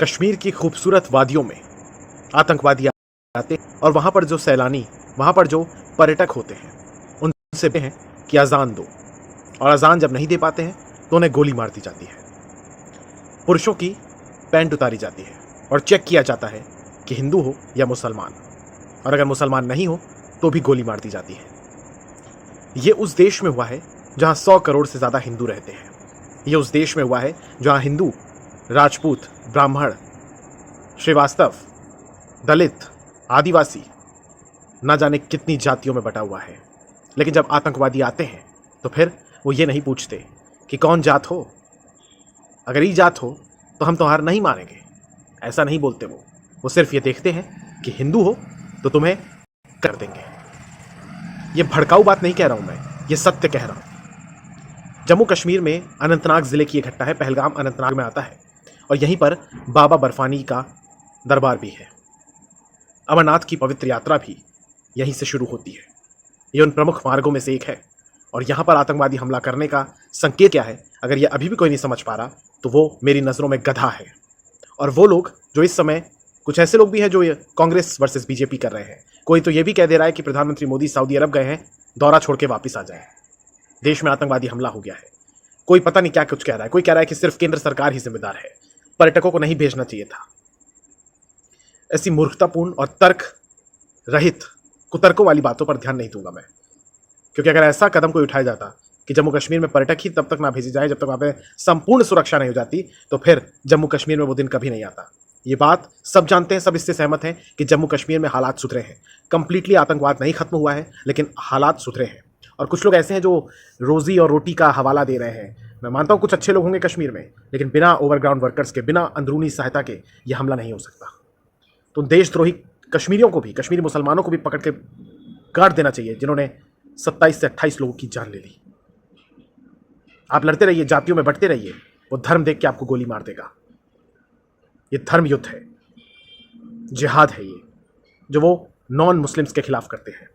कश्मीर की खूबसूरत वादियों में आतंकवादी आते और वहां पर जो सैलानी, वहां पर जो पर्यटक होते हैं, उनसे हैं कि अजान दो, और अजान जब नहीं दे पाते हैं तो उन्हें गोली मार दी जाती है। पुरुषों की पैंट उतारी जाती है और चेक किया जाता है कि हिंदू हो या मुसलमान, और अगर मुसलमान नहीं हो तो भी गोली मार दी जाती है। यह उस देश में हुआ है जहां 100 करोड़ से ज्यादा हिंदू रहते हैं। यह उस देश में हुआ है जहां हिंदू, राजपूत, ब्राह्मण, श्रीवास्तव, दलित, आदिवासी, ना जाने कितनी जातियों में बटा हुआ है। लेकिन जब आतंकवादी आते हैं तो फिर वो ये नहीं पूछते कि कौन जात हो, अगर ये जात हो तो हम तुम्हारा नहीं मानेंगे, ऐसा नहीं बोलते। वो सिर्फ ये देखते हैं कि हिंदू हो तो तुम्हें कर देंगे। ये भड़काऊ बात नहीं कह रहा हूं मैं, ये सत्य कह रहा हूं। जम्मू कश्मीर में अनंतनाग जिले की एक घटना है। पहलगाम अनंतनाग में आता है और यहीं पर बाबा बर्फानी का दरबार भी है। अमरनाथ की पवित्र यात्रा भी यहीं से शुरू होती है। ये उन प्रमुख मार्गों में से एक है और यहां पर आतंकवादी हमला करने का संकेत क्या है, अगर ये अभी भी कोई नहीं समझ पा रहा तो वो मेरी नजरों में गधा है। और वो लोग जो इस समय, कुछ ऐसे लोग भी हैं जो ये कांग्रेस वर्सेस बीजेपी कर रहे हैं। कोई तो ये भी कह दे रहा है कि प्रधानमंत्री मोदी सऊदी अरब गए हैं, दौरा छोड़ के वापिस आ जाए, देश में आतंकवादी हमला हो गया है। कोई पता नहीं क्या कुछ कह रहा है। कोई कह रहा है कि सिर्फ केंद्र सरकार ही जिम्मेदार है, पर्यटकों को नहीं भेजना चाहिए था। ऐसी मूर्खतापूर्ण और तर्क रहित, कुतर्कों वाली बातों पर ध्यान नहीं दूंगा मैं, क्योंकि अगर ऐसा कदम कोई उठाया जाता कि जम्मू कश्मीर में पर्यटक ही तब तक ना भेजे जाए जब तक वहां पे संपूर्ण सुरक्षा नहीं हो जाती, तो फिर जम्मू कश्मीर में वो दिन कभी नहीं आता। ये बात सब जानते हैं, सब इससे सहमत हैं कि जम्मू कश्मीर में हालात सुधरे हैं। कंप्लीटली आतंकवाद नहीं खत्म हुआ है, लेकिन हालात सुधरे हैं। और कुछ लोग ऐसे हैं जो रोजी और रोटी का हवाला दे रहे हैं। मैं मानता हूं कुछ अच्छे लोग होंगे कश्मीर में, लेकिन बिना ओवरग्राउंड वर्कर्स के, बिना अंदरूनी सहायता के यह हमला नहीं हो सकता। तो देशद्रोही कश्मीरियों को भी, कश्मीरी मुसलमानों को भी पकड़ के काट देना चाहिए, जिन्होंने 27 से 28 लोगों की जान ले ली। आप लड़ते रहिए, जातियों में बंटते रहिए, वो धर्म देख के आपको गोली मार देगा। ये धर्म युद्ध है, जिहाद है ये, जो वो नॉन मुस्लिम्स के खिलाफ करते हैं।